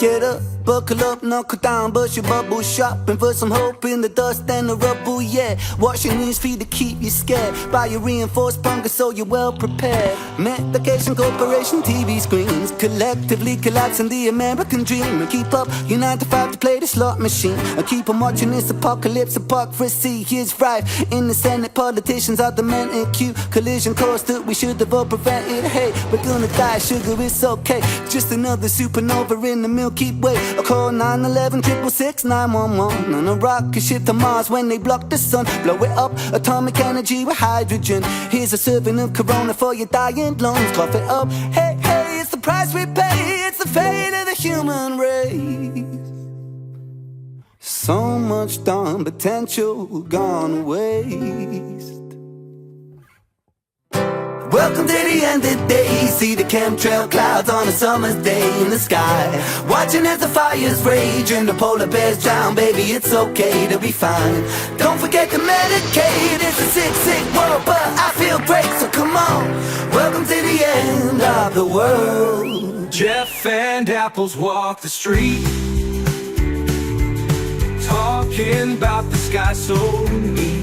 Get up, buckle up, knuckle down, bust your bubble, shopping for some hope in the dust and the rubble, yeah. Wash your knees, feet to keep you scared. Buy your reinforced bunker so you're well prepared. Medication corporation, TV screens, collectively collapsing the American dream. And keep up your 9 to 5 to play the slot machine. And keep on watching this apocalypse, hypocrisy is rife. In the Senate, politicians are demented, cute collision course that we should have all prevented. Hey, we're gonna die, sugar, it's okay. Just another supernova in the Milky Way. I call 911 666 911 on a rocket ship to Mars when they block the sun. Blow it up, atomic energy with hydrogen. Here's a serving of Corona for your dying lungs. Cough it up, hey, hey, it's the price we pay. It's the fate of the human race. So much darn potential gone waste. Welcome to the end of the day. See the chemtrail clouds on a summer's day in the sky. Watching as the fires rage and the polar bears drown. Baby, it's okay to be fine. Don't forget to medicate. It's a sick, sick world, but I feel great, so come on. Welcome to the end of the world. Jeff and Apples walk the street, talking about the sky so neat.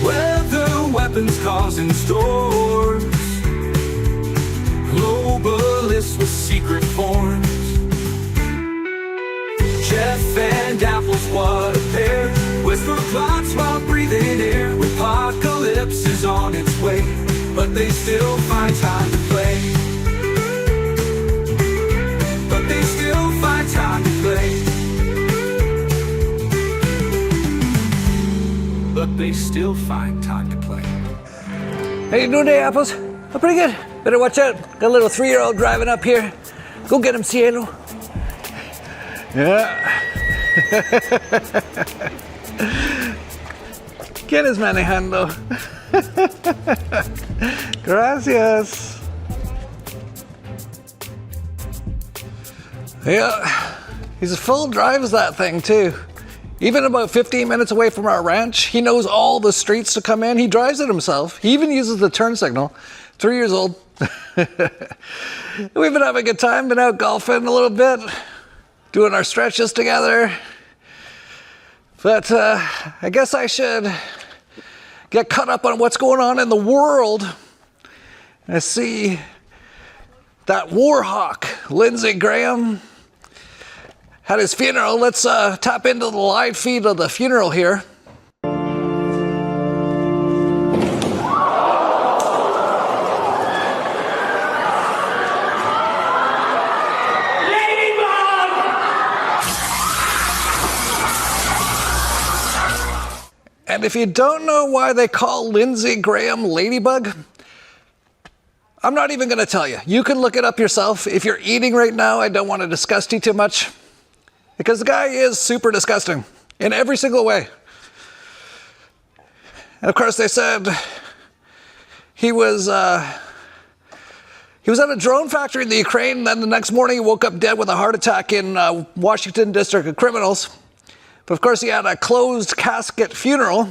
Weather weapons causing storms, globalists with secret forms. Jeff and Apples, what a pair. Whisper plots while breathing air. Apocalypse is on its way, but they still find time to play. But they still find time to play. But they still find time to play. How you doing today, Apples? Oh, pretty good. Better watch out. Got a little 3-year-old driving up here. Go get him, Cielo. Yeah. Get his manejando. Gracias. Yeah. He's a full drives that thing too. Even about 15 minutes away from our ranch, he knows all the streets to come in. He drives it himself. He even uses the turn signal. 3 years old. We've been having a good time, been out golfing a little bit, doing our stretches together. But I guess I should get caught up on what's going on in the world. I see that war hawk, Lindsey Graham, had his funeral. Let's tap into the live feed of the funeral here. And if you don't know why they call Lindsey Graham Ladybug, I'm not even going to tell you. You can look it up yourself. If you're eating right now, I don't want to disgust you too much, because the guy is super disgusting in every single way. And of course, they said he was at a drone factory in the Ukraine, and then the next morning he woke up dead with a heart attack in Washington District of Criminals. But of course, he had a closed casket funeral,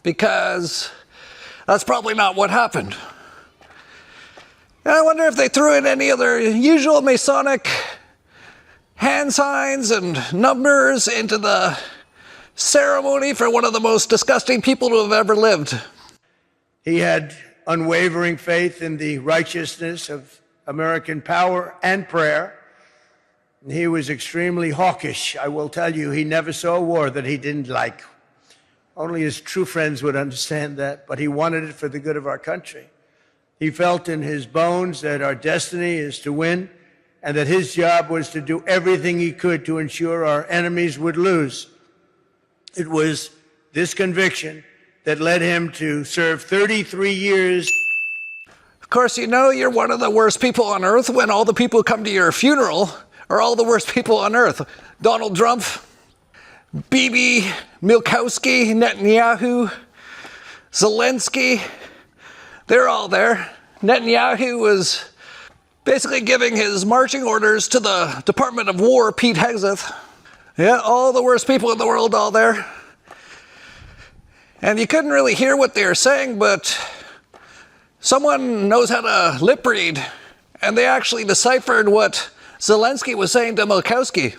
because that's probably not what happened. And I wonder if they threw in any other usual Masonic hand signs and numbers into the ceremony for one of the most disgusting people to have ever lived. He had unwavering faith in the righteousness of American power and prayer. He was extremely hawkish. I will tell you, he never saw a war that he didn't like. Only his true friends would understand that, but he wanted it for the good of our country. He felt in his bones that our destiny is to win, and that his job was to do everything he could to ensure our enemies would lose. It was this conviction that led him to serve 33 years. Of course, you know you're one of the worst people on earth when all the people who come to your funeral are all the worst people on earth. Donald Trump, Bibi, Milkowski, Netanyahu, Zelensky, they're all there. Netanyahu was basically giving his marching orders to the Department of War, Pete Hegseth. Yeah, all the worst people in the world all there. And you couldn't really hear what they were saying, but someone knows how to lip read, and they actually deciphered what Zelensky was saying to Milkowski.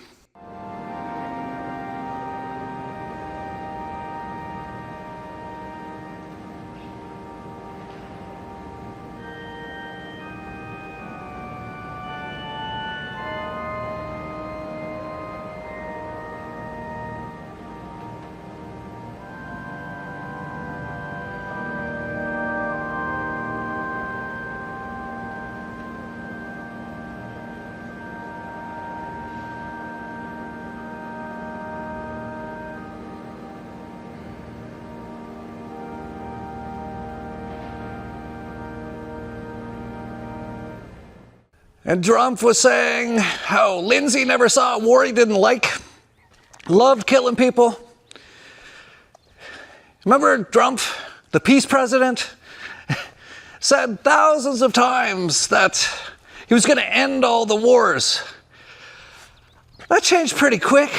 And Trump was saying how Lindsay never saw a war he didn't like, loved killing people. Remember Trump, the peace president, said thousands of times that he was going to end all the wars. That changed pretty quick.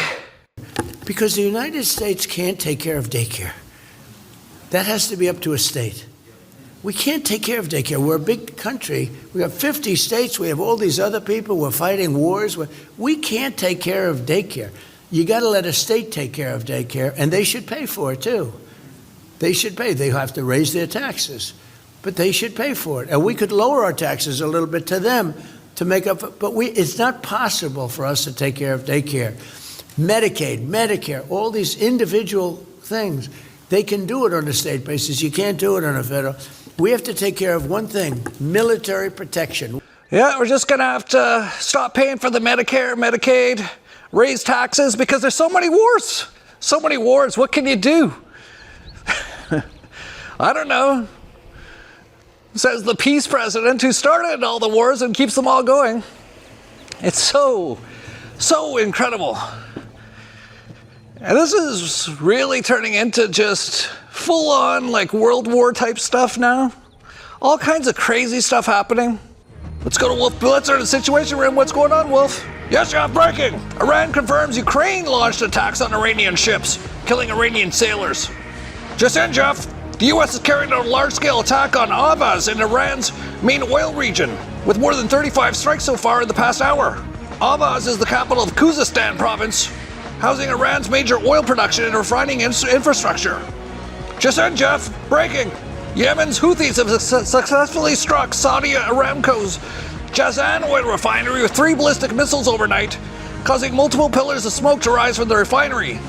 Because the United States can't take care of daycare. That has to be up to a state. We can't take care of daycare. We're a big country. We have 50 states. We have all these other people. We're fighting wars. We can't take care of daycare. You got to let a state take care of daycare, and they should pay for it too. They should pay. They have to raise their taxes, but they should pay for it. And we could lower our taxes a little bit to them to make up. But it's not possible for us to take care of daycare. Medicaid, Medicare, all these individual things, they can do it on a state basis. You can't do it on a federal. We have to take care of one thing, military protection. Yeah, we're just going to have to stop paying for the Medicare, Medicaid, raise taxes, because there's so many wars. So many wars. What can you do? I don't know. Says the peace president who started all the wars and keeps them all going. It's so incredible. And this is really turning into just full-on like World War type stuff now. All kinds of crazy stuff happening. Let's go to Wolf Blitzer, the Situation Room. What's going on, Wolf? Yes, Jeff, breaking. Iran confirms Ukraine launched attacks on Iranian ships, killing Iranian sailors. Just in, Jeff. The U.S. is carrying out a large-scale attack on Avaz in Iran's main oil region, with more than 35 strikes so far in the past hour. Avaz is the capital of Khuzestan province, housing Iran's major oil production and refining infrastructure. Just in, Jeff, breaking. Yemen's Houthis have successfully struck Saudi Aramco's Jazan oil refinery with 3 ballistic missiles overnight, causing multiple pillars of smoke to rise from the refinery.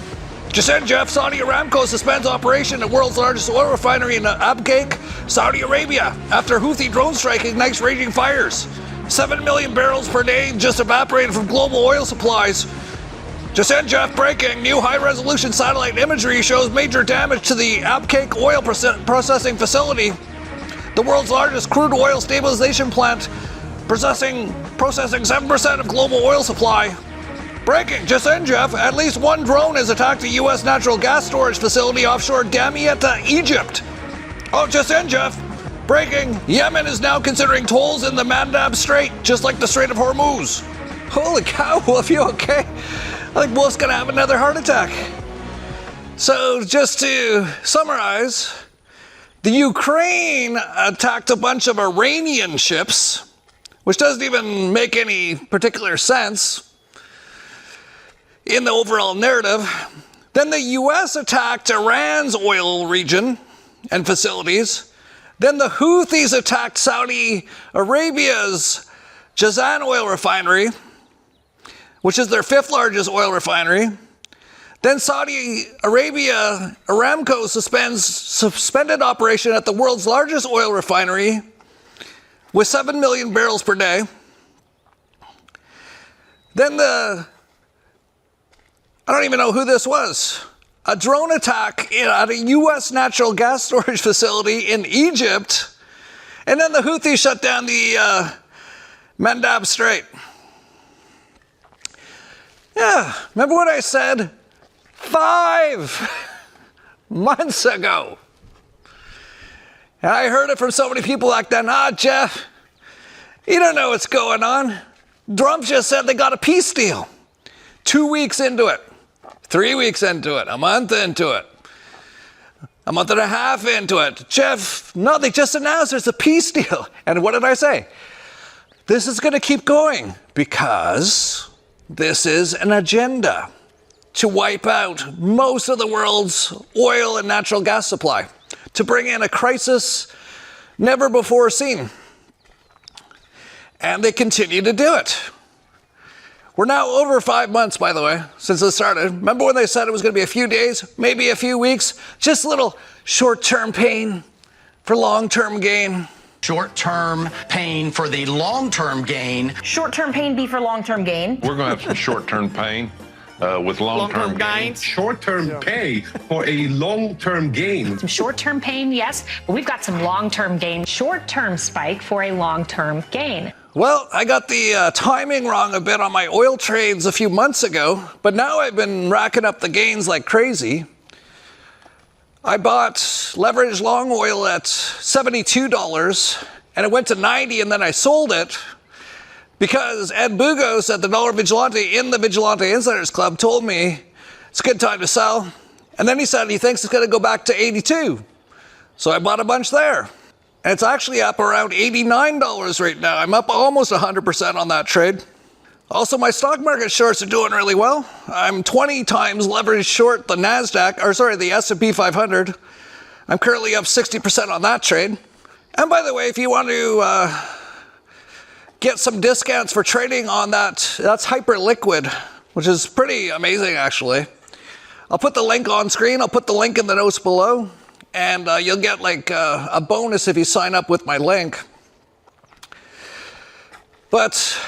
Just in, Jeff, Saudi Aramco suspends operation at the world's largest oil refinery in Abqaiq, Saudi Arabia, after Houthi drone strike ignites raging fires. 7 million barrels per day just evaporated from global oil supplies. Just in, Jeff, breaking. New high-resolution satellite imagery shows major damage to the Abqaiq oil processing facility, the world's largest crude oil stabilization plant, processing 7% of global oil supply. Breaking. Just in, Jeff, at least one drone has attacked a U.S. natural gas storage facility offshore Damietta, Egypt. Oh, just in, Jeff. Breaking. Yemen is now considering tolls in the Mandab Strait, just like the Strait of Hormuz. Holy cow, Wolf, you okay? I think Wolf's gonna have another heart attack. So just to summarize, the Ukraine attacked a bunch of Iranian ships, which doesn't even make any particular sense in the overall narrative. Then the US attacked Iran's oil region and facilities. Then the Houthis attacked Saudi Arabia's Jazan oil refinery, which is their 5th largest oil refinery. Then Saudi Arabia Aramco suspended operation at the world's largest oil refinery with 7 million barrels per day. Then I don't even know who this was, a drone attack at a U.S. natural gas storage facility in Egypt. And then the Houthis shut down the Mandab Strait. Yeah, remember what I said 5 months ago? And I heard it from so many people back then. Jeff, you don't know what's going on. Trump just said they got a peace deal. 2 weeks into it, 3 weeks into it, a month into it, a month and a half into it. Jeff, no, they just announced there's a peace deal. And what did I say? this is going to keep going because this is an agenda to wipe out most of the world's oil and natural gas supply, to bring in a crisis never before seen. And they continue to do it. We're now over 5 months, by the way, since it started. Remember when they said it was going to be a few days, maybe a few weeks? Just a little short-term pain for long-term gain. Short-term pain for the long-term gain. Short-term pain be for long-term gain. We're going to have some short-term pain with long-term gain. Short-term pay for a long-term gain. Some short-term pain, yes, but we've got some long-term gain. Short-term spike for a long-term gain. Well, I got the timing wrong a bit on my oil trades a few months ago, but now I've been racking up the gains like crazy. I bought leveraged long oil at $72, and it went to $90, and then I sold it because Ed Bugos at the Dollar Vigilante in the Vigilante Insiders Club told me it's a good time to sell. And then he said he thinks it's going to go back to $82. So I bought a bunch there. And it's actually up around $89 right now. I'm up almost 100% on that trade. Also, my stock market shorts are doing really well. I'm 20 times leveraged short the the S&P 500. I'm currently up 60% on that trade. And by the way, if you want to get some discounts for trading on that's Hyperliquid, which is pretty amazing actually. I'll put the link on screen. I'll put the link in the notes below. And you'll get like a bonus if you sign up with my link. But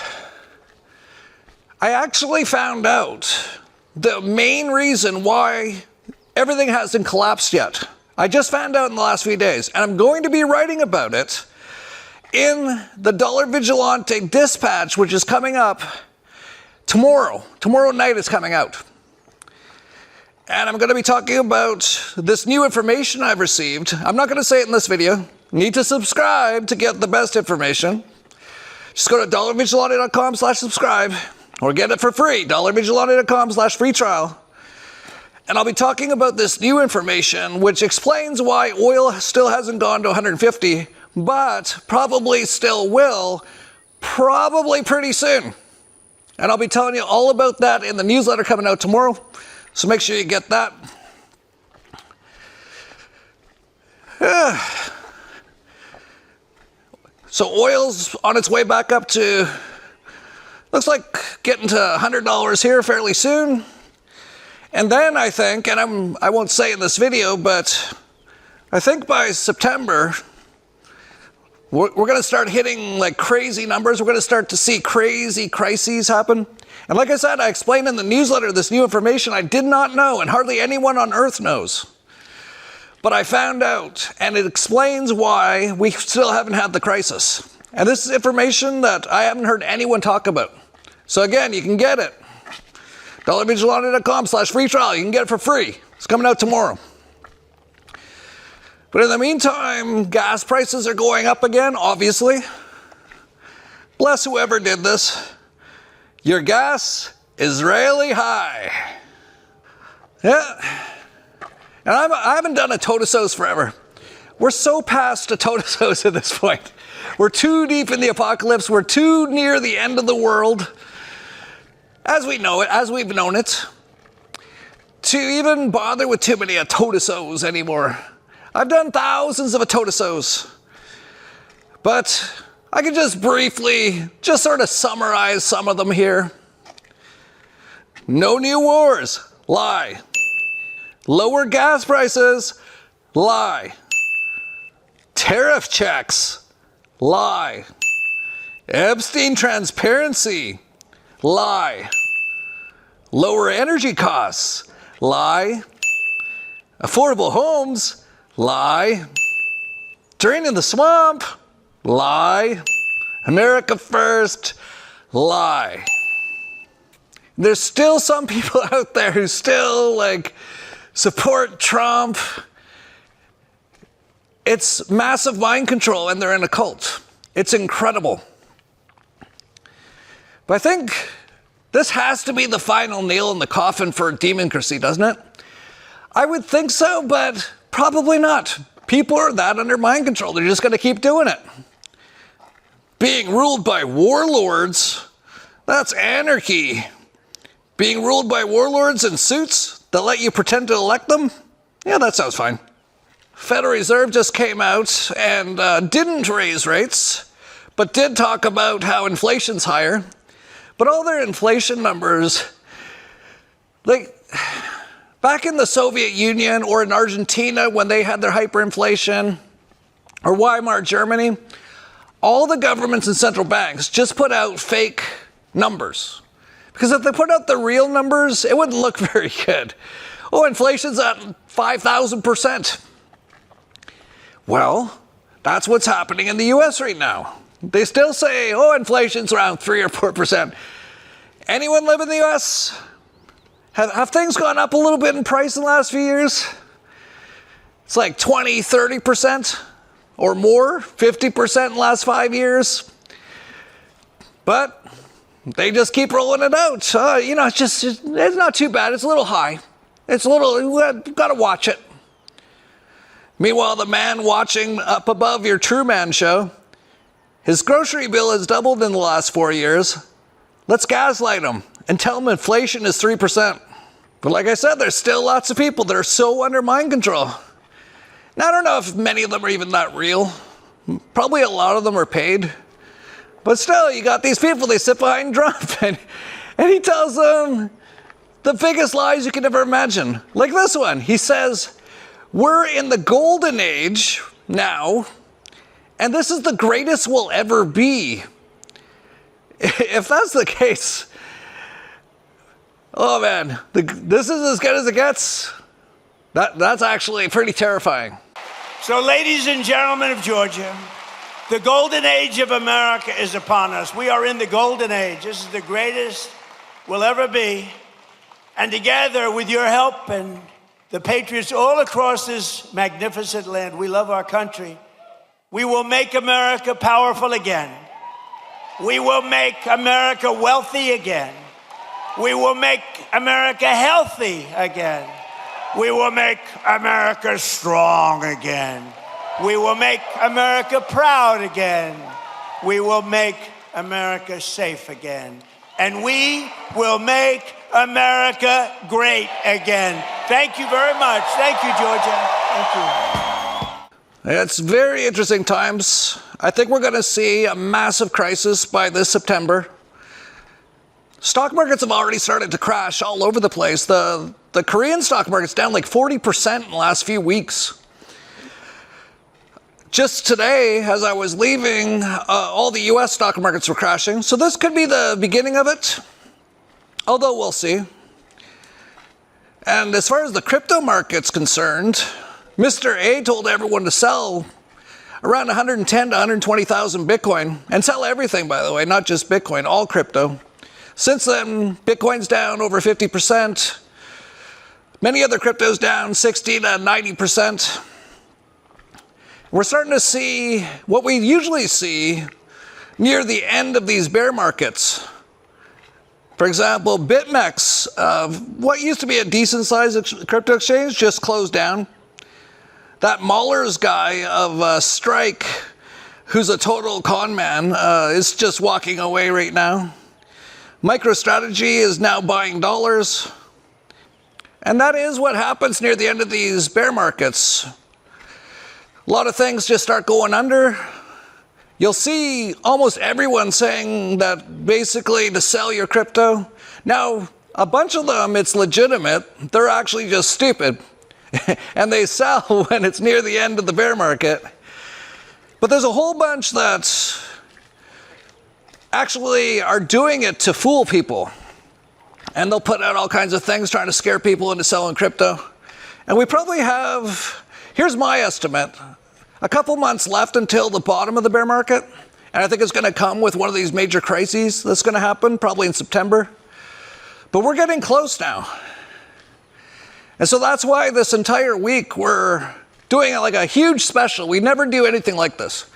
I actually found out the main reason why everything hasn't collapsed yet. I just found out in the last few days, and I'm going to be writing about it in the Dollar Vigilante Dispatch, which is coming up tomorrow. Tomorrow night it's coming out. And I'm going to be talking about this new information I've received. I'm not going to say it in this video. You need to subscribe to get the best information. Just go to dollarvigilante.com/subscribe or get it for free, dollarvigilante.com/free trial. And I'll be talking about this new information which explains why oil still hasn't gone to 150, but probably still will, probably pretty soon. And I'll be telling you all about that in the newsletter coming out tomorrow. So make sure you get that. So oil's on its way back up to, looks like getting to $100 here fairly soon. And then I think, and I won't say in this video, but I think by September, we're going to start hitting like crazy numbers. We're going to start to see crazy crises happen. And like I said, I explained in the newsletter this new information I did not know, and hardly anyone on Earth knows. But I found out, and it explains why we still haven't had the crisis. And this is information that I haven't heard anyone talk about. So again, you can get it. dollarvigilante.com/free trial. You can get it for free. It's coming out tomorrow. But in the meantime, gas prices are going up again, obviously. Bless whoever did this. Your gas is really high. Yeah. And I haven't done a totisos forever. We're so past a totisos at this point. We're too deep in the apocalypse. We're too near the end of the world, as we know it, as we've known it, to even bother with too many totisos anymore. I've done thousands of totisos, but I can just briefly, just sort of summarize some of them here. No new wars, lie. Lower gas prices, lie. Tariff checks, lie. Epstein transparency, lie. Lower energy costs, lie. Affordable homes, lie. Draining the swamp, lie. America first, lie. There's still some people out there who still support Trump. It's massive mind control, and they're in a cult. It's incredible. But I think this has to be the final nail in the coffin for democracy, doesn't it? I would think so, but probably not. People are that under mind control. They're just going to keep doing it. Being ruled by warlords, that's anarchy. Being ruled by warlords in suits that let you pretend to elect them? Yeah, that sounds fine. Federal Reserve just came out and didn't raise rates, but did talk about how inflation's higher. But all their inflation numbers, like back in the Soviet Union or in Argentina when they had their hyperinflation, or Weimar Germany, all the governments and central banks just put out fake numbers. Because if they put out the real numbers, it wouldn't look very good. Oh, inflation's at 5,000%. Well, that's what's happening in the US right now. They still say, oh, inflation's around 3 or 4%. Anyone live in the US? Have things gone up a little bit in price in the last few years? It's like 20, 30%. Or more, 50% in the last 5 years. But they just keep rolling it out. It's not too bad. It's a little high. It's a little, you've got to watch it. Meanwhile, the man watching up above your Truman show, his grocery bill has doubled in the last 4 years. Let's gaslight him and tell him inflation is 3%. But like I said, there's still lots of people that are so under mind control. Now, I don't know if many of them are even that real. Probably a lot of them are paid. But still, you got these people, they sit behind Trump, and he tells them the biggest lies you could ever imagine. Like this one. He says, we're in the golden age now, and this is the greatest we'll ever be. If that's the case, oh man, this is as good as it gets. That's actually pretty terrifying. So, ladies and gentlemen of Georgia, the golden age of America is upon us. We are in the golden age. This is the greatest we'll ever be. And together, with your help and the patriots all across this magnificent land, we love our country. We will make America powerful again. We will make America wealthy again. We will make America healthy again. We will make America strong again. We will make America proud again. We will make America safe again. And we will make America great again. Thank you very much. Thank you, Georgia. Thank you. It's very interesting times. I think we're going to see a massive crisis by this September. Stock markets have already started to crash all over the place. The Korean stock market's down like 40% in the last few weeks. Just today, as I was leaving, all the US stock markets were crashing. So this could be the beginning of it, although we'll see. And as far as the crypto market's concerned, Mr. A told everyone to sell around 110 to 120,000 Bitcoin, and sell everything, by the way, not just Bitcoin, all crypto. Since then, Bitcoin's down over 50%. Many other cryptos down 60 to 90%. We're starting to see what we usually see near the end of these bear markets. For example, BitMEX, what used to be a decent-sized crypto exchange, just closed down. That Mahler's guy of Strike, who's a total con man, is just walking away right now. MicroStrategy is now buying dollars. And that is what happens near the end of these bear markets. A lot of things just start going under. You'll see almost everyone saying that basically to sell your crypto. Now, a bunch of them, it's legitimate. They're actually just stupid. And they sell when it's near the end of the bear market. But there's a whole bunch that actually are doing it to fool people. And they'll put out all kinds of things trying to scare people into selling crypto. And we probably have, here's my estimate, a couple months left until the bottom of the bear market. And I think it's going to come with one of these major crises that's going to happen, probably in September. But we're getting close now. And so that's why this entire week we're doing like a huge special. We never do anything like this.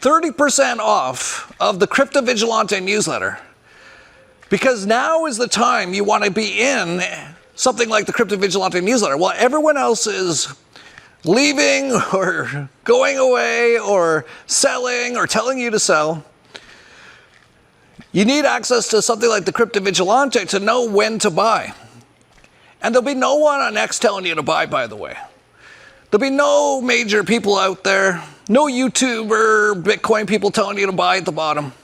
30% off of the Crypto Vigilante newsletter. Because now is the time you want to be in something like the Crypto Vigilante newsletter. While everyone else is leaving or going away or selling or telling you to sell, You need access to something like the Crypto Vigilante to know when to buy. And there'll be no one on X telling you to buy, by the way. There'll be no major people out there, no YouTuber, Bitcoin people telling you to buy at the bottom.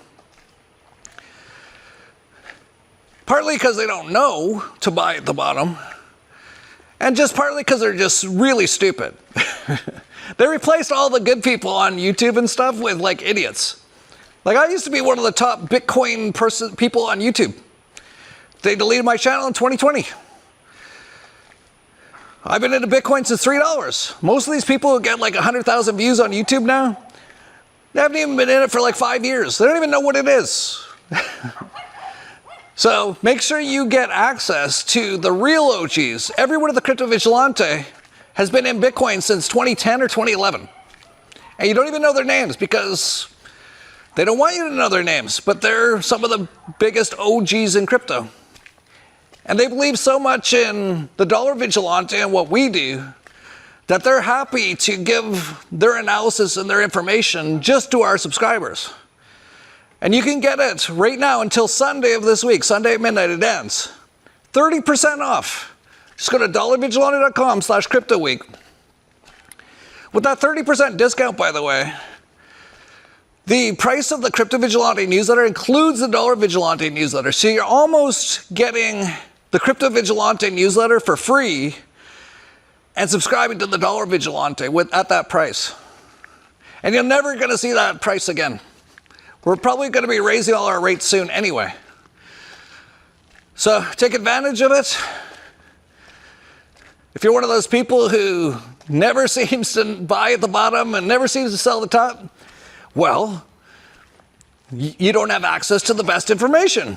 Partly because they don't know to buy at the bottom, and just partly because they're just really stupid. They replaced all the good people on YouTube and stuff with like idiots. Like I used to be one of the top Bitcoin people on YouTube. They deleted my channel in 2020. I've been into Bitcoin since $3. Most of these people who get like 100,000 views on YouTube now, they haven't even been in it for like 5 years. They don't even know what it is. So make sure you get access to the real OGs. Everyone at the Crypto Vigilante has been in Bitcoin since 2010 or 2011. And you don't even know their names because they don't want you to know their names, but they're some of the biggest OGs in crypto. And they believe so much in the dollar vigilante and what we do that they're happy to give their analysis and their information just to our subscribers. And you can get it right now until Sunday of this week. Sunday at midnight it ends. 30% off. Just go to dollarvigilante.com/cryptoweek. With that 30% discount, by the way, the price of the Crypto Vigilante newsletter includes the Dollar Vigilante newsletter. So you're almost getting the Crypto Vigilante newsletter for free and subscribing to the Dollar Vigilante at that price. And you're never going to see that price again. We're probably going to be raising all our rates soon anyway. So take advantage of it. If you're one of those people who never seems to buy at the bottom and never seems to sell at the top, well, you don't have access to the best information.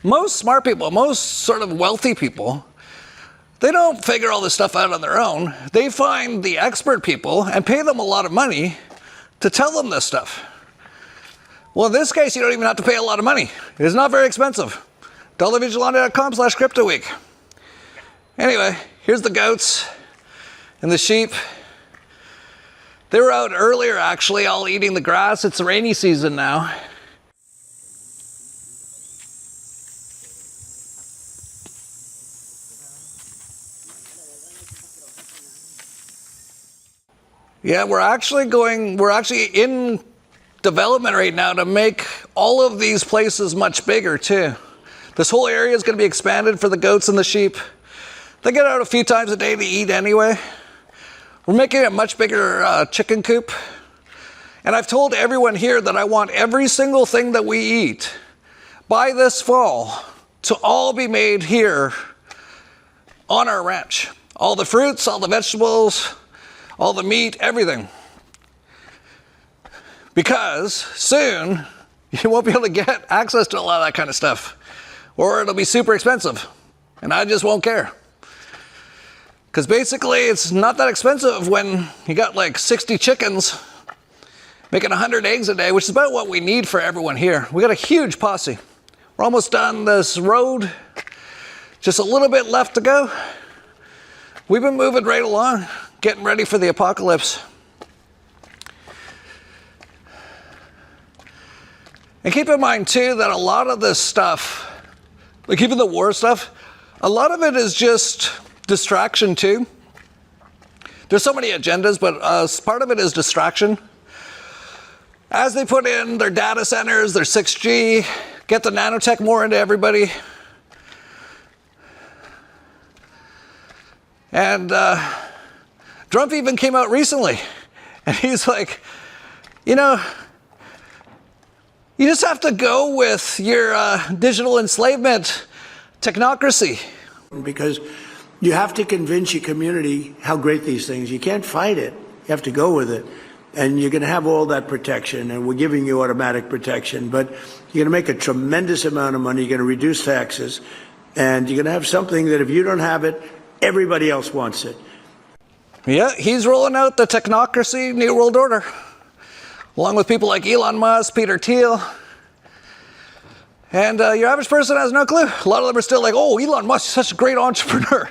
Most smart people, most sort of wealthy people, they don't figure all this stuff out on their own. They find the expert people and pay them a lot of money to tell them this stuff. Well, in this case, you don't even have to pay a lot of money. It's not very expensive. dollarvigilante.com/cryptoweek. Anyway, here's the goats and the sheep. They were out earlier, actually, all eating the grass. It's the rainy season now. Yeah, we're actually in development right now to make all of these places much bigger too. This whole area is going to be expanded for the goats and the sheep. They get out a few times a day to eat anyway. We're making a much bigger chicken coop. And I've told everyone here that I want every single thing that we eat by this fall to all be made here on our ranch. All the fruits, all the vegetables, all the meat, everything. Because soon you won't be able to get access to a lot of that kind of stuff, or it'll be super expensive, and I just won't care. Because basically it's not that expensive when you got like 60 chickens making 100 eggs a day, which is about what we need for everyone here. We got a huge posse. We're almost done this road, just a little bit left to go. We've been moving right along, getting ready for the apocalypse. And keep in mind too that a lot of this stuff, like even the war stuff, a lot of it is just distraction too. There's so many agendas, but part of it is distraction. As they put in their data centers, their 6G, get the nanotech more into everybody. And Trump even came out recently, and he's like, you know, you just have to go with your digital enslavement technocracy. Because you have to convince your community how great these things. You can't fight it. You have to go with it. And you're going to have all that protection, and we're giving you automatic protection, but you're going to make a tremendous amount of money. You're going to reduce taxes, and you're going to have something that if you don't have it, everybody else wants it. Yeah, he's rolling out the technocracy New World Order, along with people like Elon Musk, Peter Thiel. And your average person has no clue. A lot of them are still like, oh, Elon Musk is such a great entrepreneur.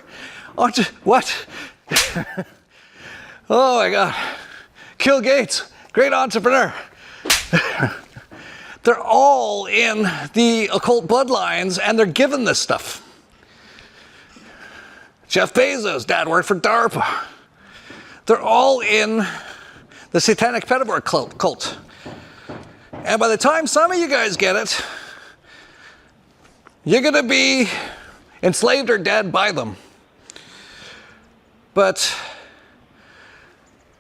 What? Oh my God. Bill Gates, great entrepreneur. They're all in the occult bloodlines, and they're given this stuff. Jeff Bezos' dad worked for DARPA. They're all in the satanic pedophile cult. And by the time some of you guys get it, you're going to be enslaved or dead by them. But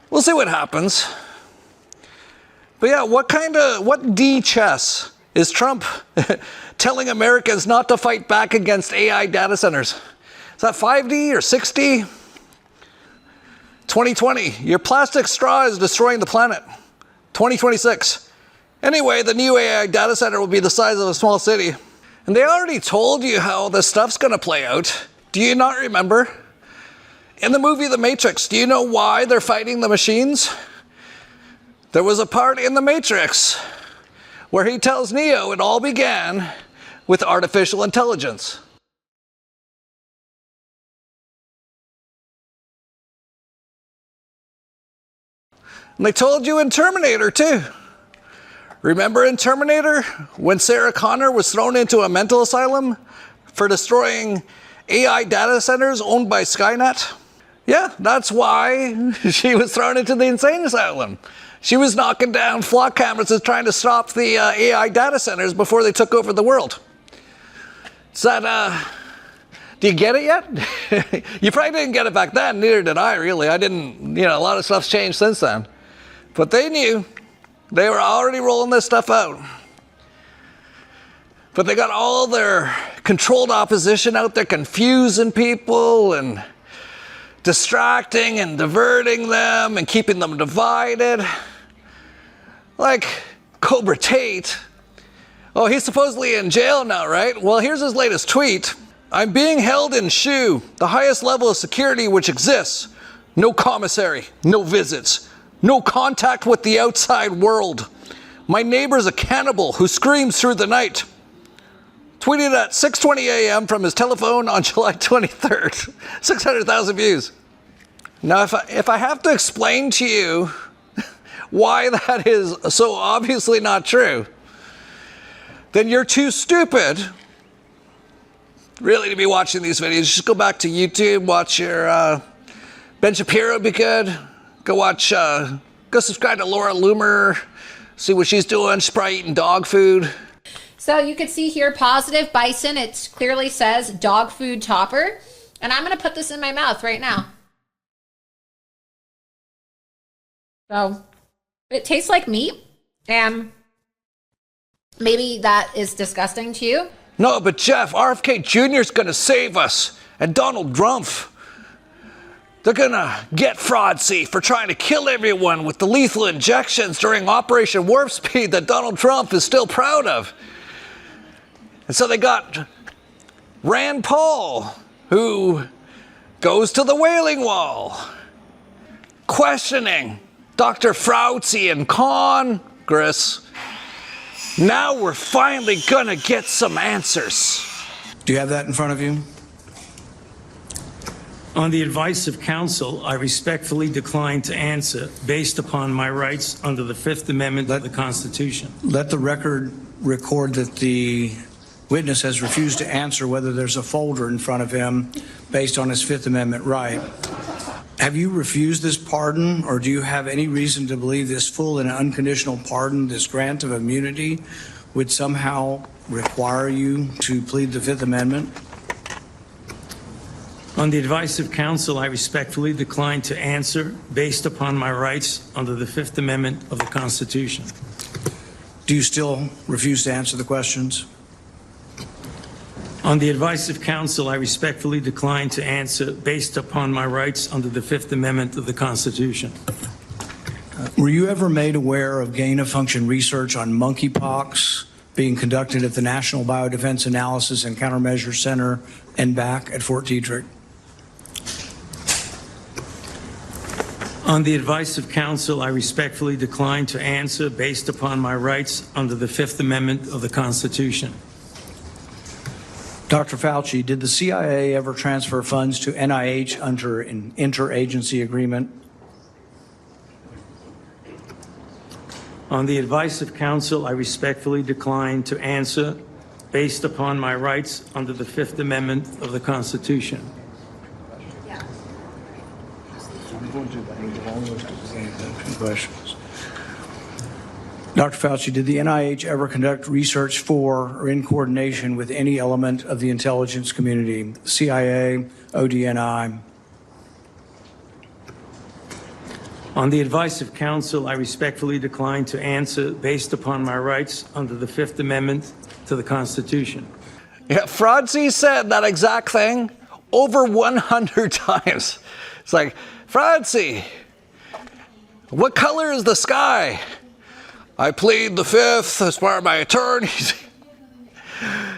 we'll see what happens. But yeah, what D chess is Trump telling Americans not to fight back against AI data centers? Is that 5D or 6D? 2020, your plastic straw is destroying the planet. 2026. Anyway, the new AI data center will be the size of a small city. And they already told you how this stuff's going to play out. Do you not remember? In the movie The Matrix, do you know why they're fighting the machines? There was a part in The Matrix where he tells Neo it all began with artificial intelligence. And they told you in Terminator too. Remember in Terminator when Sarah Connor was thrown into a mental asylum for destroying AI data centers owned by Skynet? Yeah, that's why she was thrown into the insane asylum. She was knocking down flock cameras and trying to stop the AI data centers before they took over the world. Is that, do you get it yet? You probably didn't get it back then, neither did I really. I didn't, a lot of stuff's changed since then. But they knew. They were already rolling this stuff out. But they got all their controlled opposition out there confusing people and distracting and diverting them and keeping them divided. Like Cobra Tate. Oh, he's supposedly in jail now, right? Well, here's his latest tweet. I'm being held in SHU, the highest level of security which exists. No commissary, no visits, no contact with the outside world. My neighbor's a cannibal who screams through the night. Tweeted at 6:20 a.m. from his telephone on July 23rd. 600,000 views. Now, if I have to explain to you why that is so obviously not true, then you're too stupid really to be watching these videos. Just go back to YouTube, watch your Ben Shapiro would be good. Go watch, go subscribe to Laura Loomer, see what she's doing. She's probably eating dog food. So you can see here, positive bison. It clearly says dog food topper. And I'm going to put this in my mouth right now. So it tastes like meat. And maybe that is disgusting to you. No, but Jeff, RFK Jr. is going to save us. And Donald Trump. They're going to get Fraudci for trying to kill everyone with the lethal injections during Operation Warp Speed that Donald Trump is still proud of. And so they got Rand Paul, who goes to the Wailing Wall, questioning Dr. Fraudci in Congress. Now we're finally going to get some answers. Do you have that in front of you? On the advice of counsel, I respectfully decline to answer based upon my rights under the Fifth Amendment of the Constitution. Let the record record that the witness has refused to answer whether there's a folder in front of him based on his Fifth Amendment right. Have you refused this pardon, or do you have any reason to believe this full and unconditional pardon, this grant of immunity, would somehow require you to plead the Fifth Amendment? On the advice of counsel, I respectfully decline to answer based upon my rights under the Fifth Amendment of the Constitution. Do you still refuse to answer the questions? On the advice of counsel, I respectfully decline to answer based upon my rights under the Fifth Amendment of the Constitution. Were you ever made aware of gain-of-function research on monkeypox being conducted at the National Biodefense Analysis and Countermeasure Center and back at Fort Detrick? On the advice of counsel, I respectfully decline to answer based upon my rights under the Fifth Amendment of the Constitution. Dr. Fauci, did the CIA ever transfer funds to NIH under an interagency agreement? On the advice of counsel, I respectfully decline to answer based upon my rights under the Fifth Amendment of the Constitution. Questions. Dr. Fauci, did the NIH ever conduct research for or in coordination with any element of the intelligence community, CIA, ODNI? On the advice of counsel, I respectfully decline to answer based upon my rights under the Fifth Amendment to the Constitution. Yeah, Fraudci said that exact thing over 100 times. It's like, Fraudci, what color is the sky? I plead the Fifth as part of my attorneys.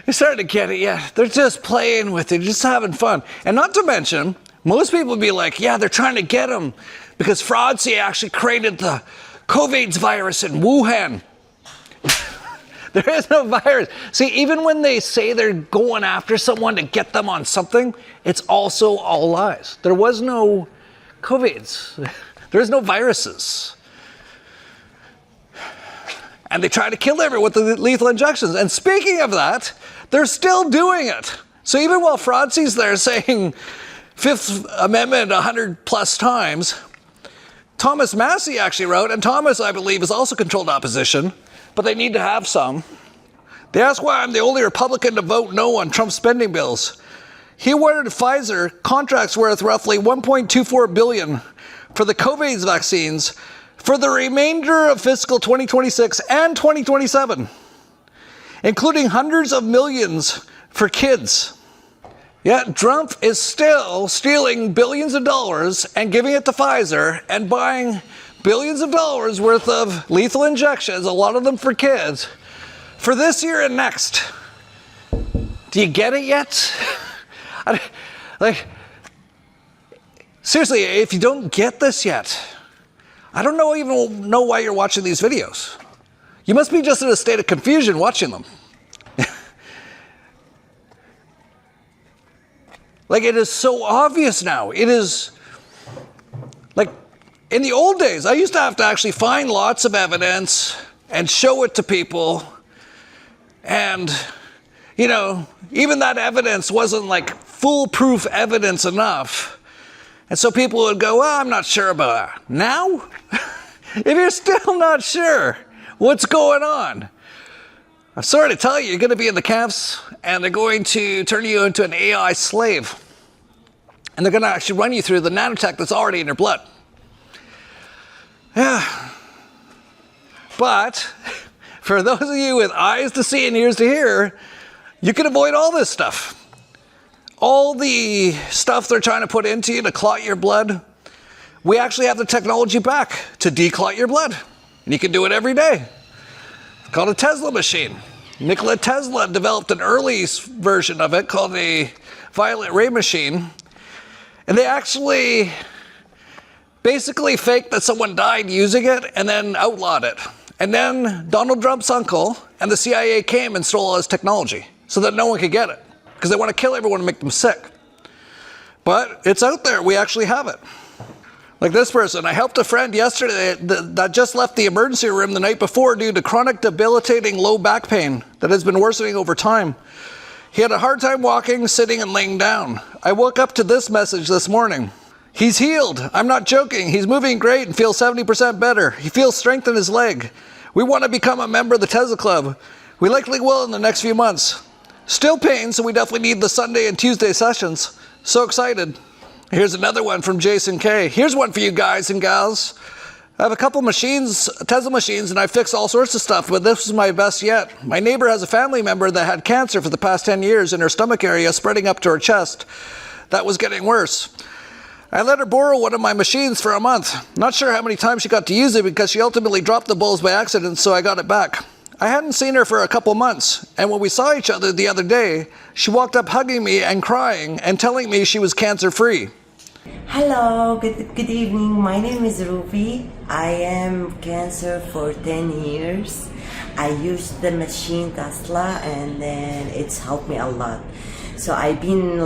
You're starting to get it, yeah. They're just playing with it, just having fun. And not to mention, most people would be like, yeah, they're trying to get him because Fraudci actually created the COVID virus in Wuhan. There is no virus. See, even when they say they're going after someone to get them on something, it's also all lies. There was no COVIDs. There is no viruses. And they try to kill everyone with the lethal injections. And speaking of that, they're still doing it. So even while Fraudci's there saying Fifth Amendment 100 plus times, Thomas Massey actually wrote, and Thomas, I believe, is also controlled opposition, but they need to have some. They ask why I'm the only Republican to vote no on Trump's spending bills. He awarded Pfizer contracts worth roughly $1.24 billion for the COVID vaccines for the remainder of fiscal 2026 and 2027, including hundreds of millions for kids. Yet Trump is still stealing billions of dollars and giving it to Pfizer and buying billions of dollars worth of lethal injections, a lot of them for kids, for this year and next. Do you get it yet? Like, seriously, if you don't get this yet, I don't even know why you're watching these videos. You must be just in a state of confusion watching them. Like, it is so obvious now. It is, like, in the old days, I used to have to actually find lots of evidence and show it to people. And, you know, even that evidence wasn't like foolproof evidence enough. And so people would go, well, I'm not sure about that. Now, if you're still not sure what's going on, I'm sorry to tell you, you're going to be in the camps and they're going to turn you into an AI slave. And they're going to actually run you through the nanotech that's already in your blood. Yeah. But for those of you with eyes to see and ears to hear, you can avoid all this stuff. All the stuff they're trying to put into you to clot your blood, we actually have the technology back to declot your blood. And you can do it every day. It's called a Tesla machine. Nikola Tesla developed an early version of it called a violet ray machine. And they actually basically faked that someone died using it and then outlawed it. And then Donald Trump's uncle and the CIA came and stole all his technology so that no one could get it because they want to kill everyone and make them sick. But it's out there. We actually have it. Like this person, I helped a friend yesterday that just left the emergency room the night before due to chronic debilitating low back pain that has been worsening over time. He had a hard time walking, sitting, and laying down. I woke up to this message this morning. He's healed. I'm not joking. He's moving great and feels 70% better. He feels strength in his leg. We want to become a member of the Tesla Club. We likely will in the next few months. Still pain, so we definitely need the Sunday and Tuesday sessions. So excited. Here's another one from Jason K. Here's one for you guys and gals. I have a couple machines, Tesla machines, and I fix all sorts of stuff, but this is my best yet. My neighbor has a family member that had cancer for the past 10 years in her stomach area, spreading up to her chest. That was getting worse. I let her borrow one of my machines for a month. Not sure how many times she got to use it because she ultimately dropped the bulbs by accident, so I got it back. I hadn't seen her for a couple months, and when we saw each other the other day, she walked up hugging me and crying and telling me she was cancer-free. Hello, good evening. My name is Ruby. I am cancer for 10 years. I used the machine Tesla and then it's helped me a lot. So I've been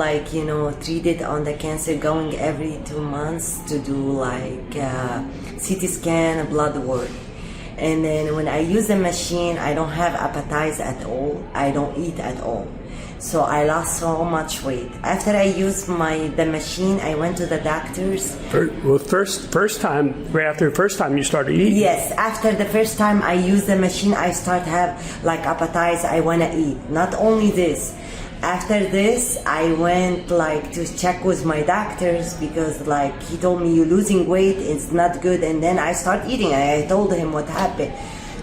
treated on the cancer, going every 2 months to do CT scan, blood work. And then when I use the machine, I don't have appetite at all. I don't eat at all. So I lost so much weight. After I used the machine, I went to the doctors. First time, right after the first time you started eating? Yes, after the first time I used the machine, I start have like appetite. I want to eat. Not only this, after this, I went like to check with my doctors because like he told me you're losing weight, it's not good. And then I start eating. I told him what happened.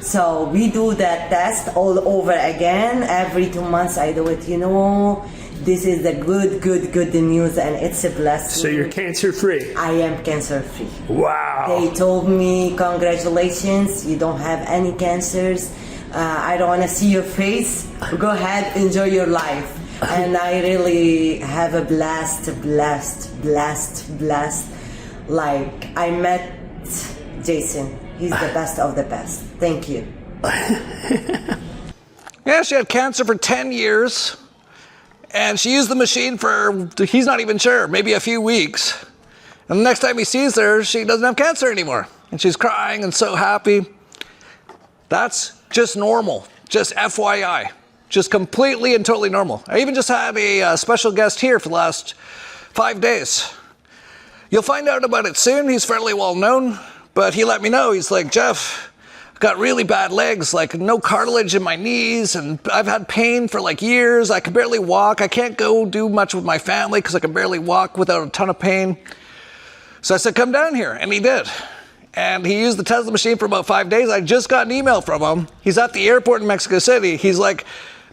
So we do that test all over again. Every 2 months I do it. You know, this is the good news, and it's a blessing. So you're cancer free? I am cancer free. Wow. They told me, congratulations, you don't have any cancers. I don't want to see your face. Go ahead, enjoy your life. And I really have a blast. Like, I met Jason. He's the best of the best. Thank you. Yeah, she had cancer for 10 years. And she used the machine for, he's not even sure, maybe a few weeks. And the next time he sees her, she doesn't have cancer anymore. And she's crying and so happy. That's just normal. Just FYI. Just completely and totally normal. I even just had a special guest here for the last 5 days. You'll find out about it soon. He's fairly well known. But he let me know. He's like, Jeff, I've got really bad legs, like no cartilage in my knees, and I've had pain for like years. I can barely walk. I can't go do much with my family because I can barely walk without a ton of pain. So I said, come down here. And he did. And he used the Tesla machine for about 5 days. I just got an email from him. He's at the airport in Mexico City. He's like,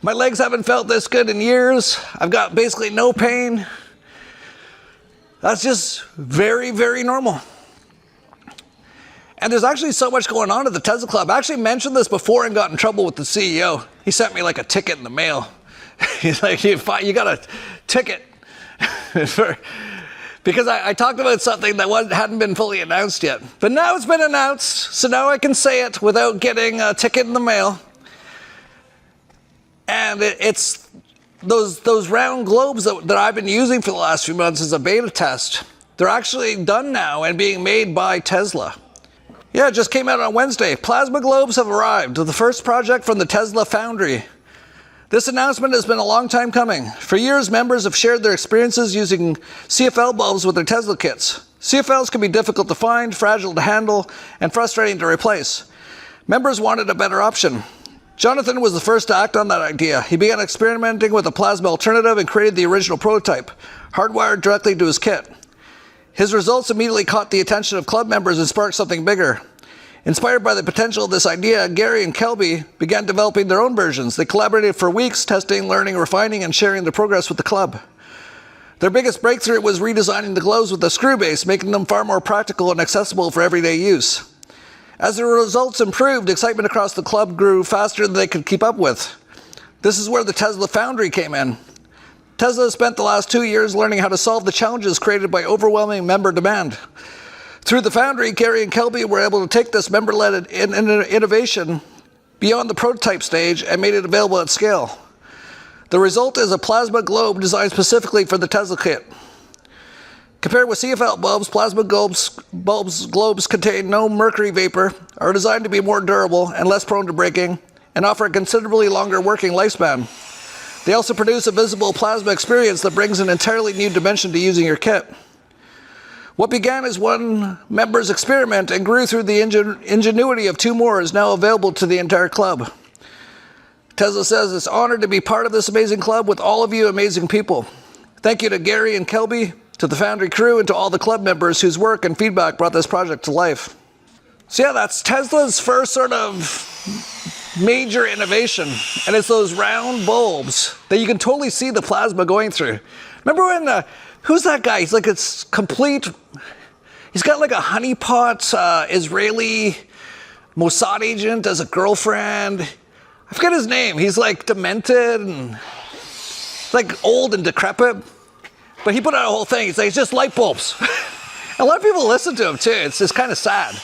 my legs haven't felt this good in years. I've got basically no pain. That's just very, very normal. And there's actually so much going on at the Tesla Club. I actually mentioned this before and got in trouble with the CEO. He sent me like a ticket in the mail. He's like, you got a ticket. Because I talked about something that hadn't been fully announced yet. But now it's been announced, so now I can say it without getting a ticket in the mail. And it's those round globes that I've been using for the last few months as a beta test. They're actually done now and being made by Tesla. Yeah, it just came out on Wednesday. Plasma globes have arrived, the first project from the Tesla Foundry. This announcement has been a long time coming. For years, members have shared their experiences using CFL bulbs with their Tesla kits. CFLs can be difficult to find, fragile to handle, and frustrating to replace. Members wanted a better option. Jonathan was the first to act on that idea. He began experimenting with a plasma alternative and created the original prototype, hardwired directly to his kit. His results immediately caught the attention of club members and sparked something bigger. Inspired by the potential of this idea, Gary and Kelby began developing their own versions. They collaborated for weeks, testing, learning, refining, and sharing their progress with the club. Their biggest breakthrough was redesigning the globes with a screw base, making them far more practical and accessible for everyday use. As the results improved, excitement across the club grew faster than they could keep up with. This is where the Tesla Foundry came in. Tesla spent the last 2 years learning how to solve the challenges created by overwhelming member demand. Through the Foundry, Gary and Kelby were able to take this member-led innovation beyond the prototype stage and made it available at scale. The result is a plasma globe designed specifically for the Tesla kit. Compared with CFL bulbs, plasma globes contain no mercury vapor, are designed to be more durable and less prone to breaking, and offer a considerably longer working lifespan. They also produce a visible plasma experience that brings an entirely new dimension to using your kit. What began as one member's experiment and grew through the ingenuity of 2 more is now available to the entire club. Tesla says it's honored to be part of this amazing club with all of you amazing people. Thank you to Gary and Kelby, to the Foundry crew, and to all the club members whose work and feedback brought this project to life. So yeah, that's Tesla's first sort of major innovation, and it's those round bulbs that you can totally see the plasma going through. Remember when, who's that guy? He's like, it's complete, he's got like a honeypot Israeli Mossad agent as a girlfriend. I forget his name. He's like demented and like old and decrepit. But he put out a whole thing. He's like, it's just light bulbs. A lot of people listen to him too. It's just kind of sad.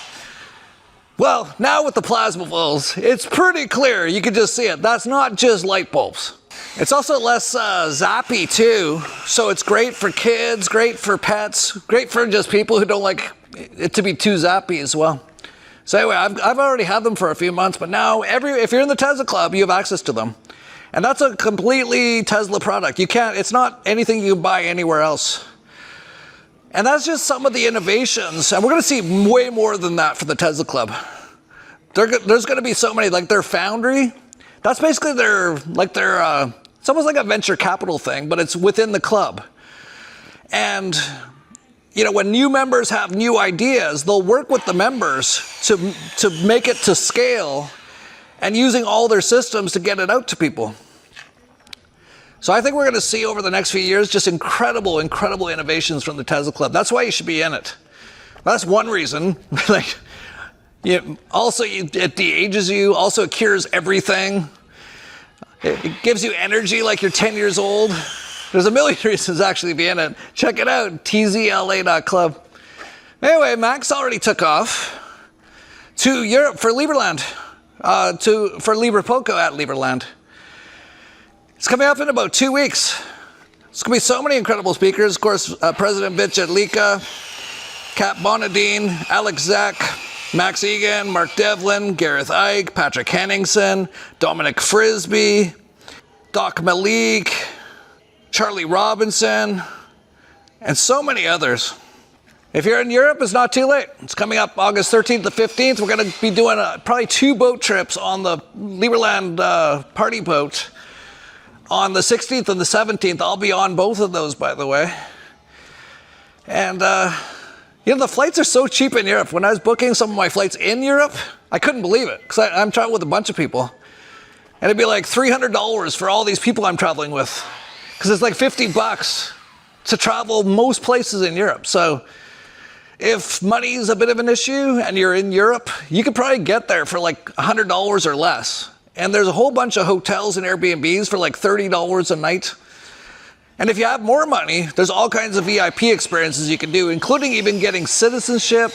Well, now with the plasma bulbs, it's pretty clear. You can just see it. That's not just light bulbs. It's also less zappy too. So it's great for kids, great for pets, great for just people who don't like it to be too zappy as well. So anyway, I've already had them for a few months, but now if you're in the Tesla Club, you have access to them. And that's a completely Tesla product. It's not anything you can buy anywhere else. And that's just some of the innovations. And we're going to see way more than that for the Tesla Club. There's going to be so many, like their Foundry. That's basically it's almost like a venture capital thing, but it's within the club. And, you know, when new members have new ideas, they'll work with the members to make it to scale and using all their systems to get it out to people. So I think we're going to see over the next few years just incredible, incredible innovations from the Tesla Club. That's why you should be in it. That's one reason. It de-ages you. Also, it cures everything. It gives you energy like you're 10 years old. There's a million reasons to actually be in it. Check it out, tzla.club. Anyway, Max already took off to Europe for Liberland, for LibrePoco at Liberland. It's coming up in about 2 weeks. There's going to be so many incredible speakers. Of course, President Bitch at Lika, Kat Bonadine, Alex Zek, Max Egan, Mark Devlin, Gareth Ike, Patrick Henningsen, Dominic Frisby, Doc Malik, Charlie Robinson, and so many others. If you're in Europe, it's not too late. It's coming up August 13th to 15th. We're going to be doing probably 2 boat trips on the Liberland party boat. On the 16th and the 17th, I'll be on both of those, by the way. And, you know, the flights are so cheap in Europe. When I was booking some of my flights in Europe, I couldn't believe it, because I'm traveling with a bunch of people. And it'd be like $300 for all these people I'm traveling with, because it's like $50 to travel most places in Europe. So if money's a bit of an issue and you're in Europe, you could probably get there for like $100 or less. And there's a whole bunch of hotels and Airbnbs for like $30 a night. And if you have more money, there's all kinds of VIP experiences you can do, including even getting citizenship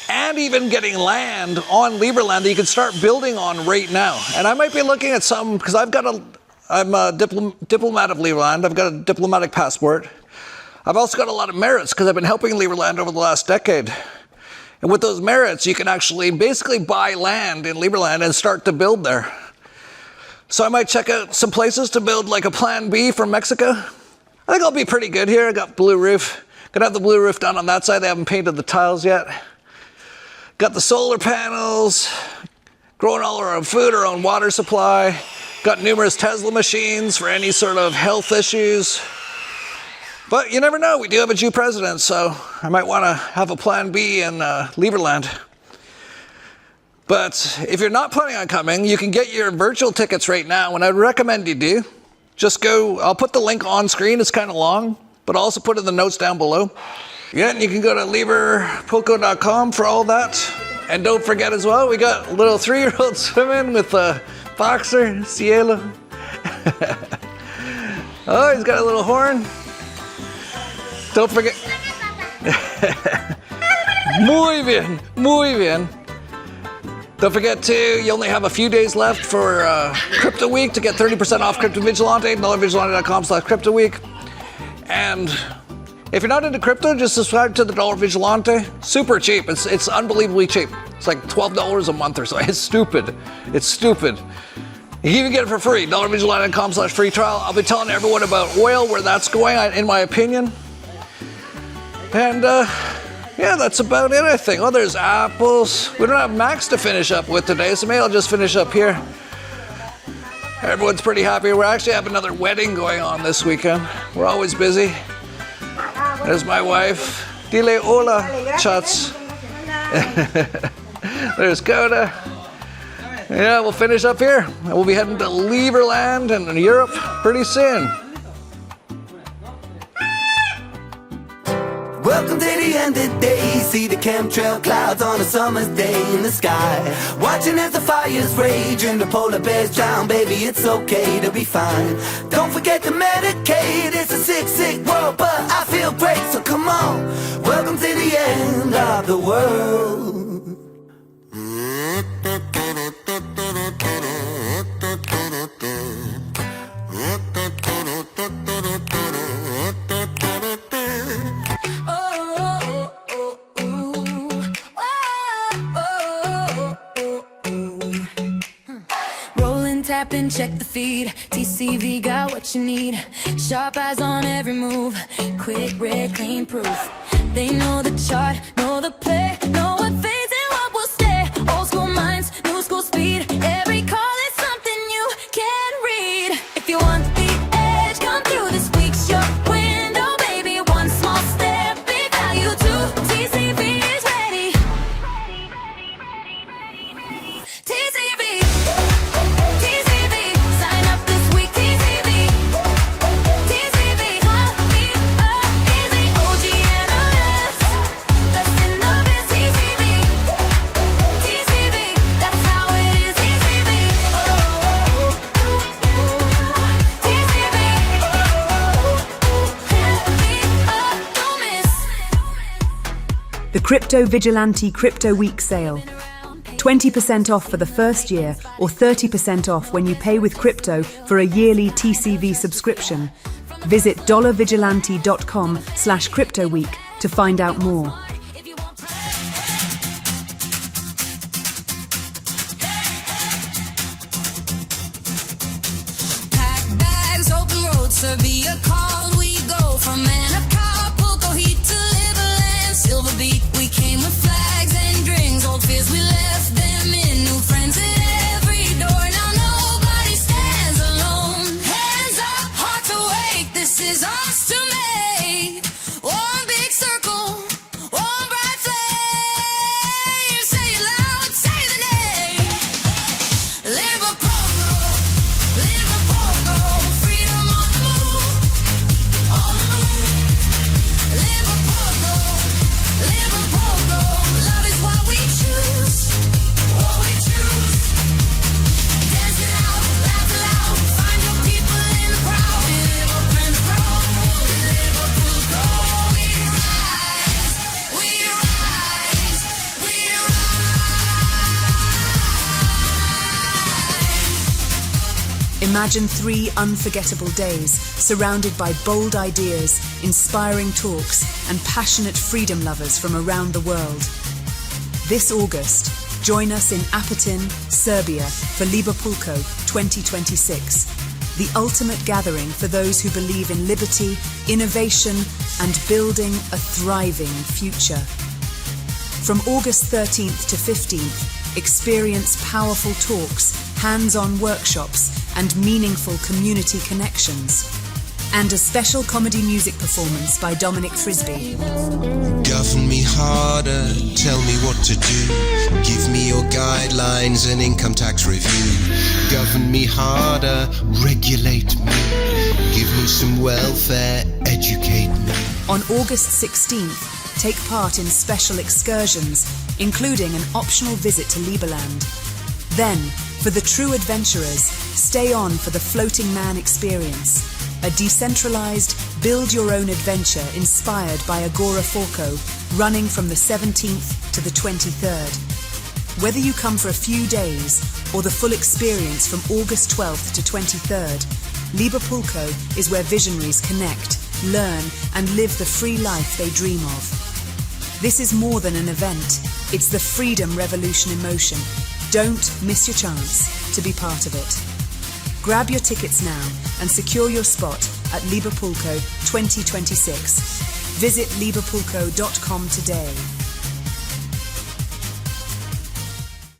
and even getting land on Liberland that you can start building on right now. And I might be looking at some, because I'm a diplomat of Liberland. I've got a diplomatic passport. I've also got a lot of merits because I've been helping Liberland over the last decade. And with those merits, you can actually basically buy land in Liberland and start to build there. So I might check out some places to build like a Plan B from Mexico. I think I'll be pretty good here. I got blue roof. Gonna have the blue roof done on that side. They haven't painted the tiles yet. Got the solar panels, growing all our own food, our own water supply. Got numerous Tesla machines for any sort of health issues. But you never know, we do have a Jew president, so I might want to have a Plan B in Liberland. But if you're not planning on coming, you can get your virtual tickets right now, and I'd recommend you do. Just go, I'll put the link on screen, it's kind of long, but I'll also put it in the notes down below. Yeah, and you can go to LibrePoco.com for all that. And don't forget as well, we got a little 3-year-old swimming with a boxer, Cielo. Oh, he's got a little horn. Don't forget. Muy bien, muy bien. Don't forget you only have a few days left for Crypto Week to get 30% off Crypto Vigilante, dollarvigilante.com/Crypto Week. And if you're not into crypto, just subscribe to the Dollar Vigilante. Super cheap. It's unbelievably cheap. It's like $12 a month or so. It's stupid. It's stupid. You can even get it for free. dollarvigilante.com/free trial. I'll be telling everyone about oil, where that's going, in my opinion. And yeah, that's about it, I think. Oh, there's apples. We don't have Max to finish up with today, so maybe I'll just finish up here. Everyone's pretty happy. We actually have another wedding going on this weekend. We're always busy. There's my wife. Dile hola, chats. There's Coda. Yeah, we'll finish up here. We'll be heading to Liberland and Europe pretty soon. Welcome to the end of the day. See the chemtrail clouds on a summer's day in the sky. Watching as the fires rage and the polar bears drown. Baby, it's okay to be fine. Don't forget to medicate. It's a sick, sick world, but I feel great, so come on. Welcome to the end of the world. and check the feed. TCV got what you need. Sharp eyes on every move. Quick, red, clean proof. They know the chart, know the play, know what fades and what will stay. Old school minds, new school speed. Every call is something you can read. If you want the edge, come through this week's your window, baby. One small step, big value too. TCV is ready. TCV. TCV. Sign up this week, TCV. TCV. Call me up, easy. OG and OS. Best in the biz, TCV. TCV. That's how it is, TCV. TCV. Hit me up, don't miss. The Crypto Vigilante Crypto Week sale. 20% off for the first year or 30% off when you pay with crypto for a yearly TCV subscription. Visit dollarvigilante.com/cryptoweek to find out more. Pack bags, open roads, Serbia called, we go from Acapulco, heat to Liberland, Silver Beach. We came with flags and drinks, old fears we left them in, new friends at every door. Now nobody stands alone. Hands up, heart awake, this is ours to make. One big circle, one bright flame. Say it loud, say the name. Liverpool, freedom on the move, on the move. Liverpool, love is what we choose, what we choose. Dance it out, laugh it out, find your people in the crowd. Liverpool and proud, Liverpool go. We rise, we rise, we rise. Imagine 3 unforgettable days surrounded by bold ideas, inspiring talks, and passionate freedom lovers from around the world. This August, join us in Apatin, Serbia for Liverpoolco 2026, the ultimate gathering for those who believe in liberty, innovation, and building a thriving future. From August 13th to 15th, experience powerful talks, hands-on workshops, and meaningful community connections. And a special comedy music performance by Dominic Frisby. Govern me harder, tell me what to do. Give me your guidelines and income tax review. Govern me harder, regulate me. Give me some welfare, educate me. On August 16th, take part in special excursions, including an optional visit to Lieberland. Then, for the true adventurers, stay on for the Floating Man experience, a decentralized, build-your-own adventure inspired by Agoraphobia, running from the 17th to the 23rd. Whether you come for a few days or the full experience from August 12th to 23rd, Liverpoolco is where visionaries connect, learn, and live the free life they dream of. This is more than an event, it's the freedom revolution in motion. Don't miss your chance to be part of it. Grab your tickets now and secure your spot at Liverpoolco 2026. Visit liverpoolco.com today.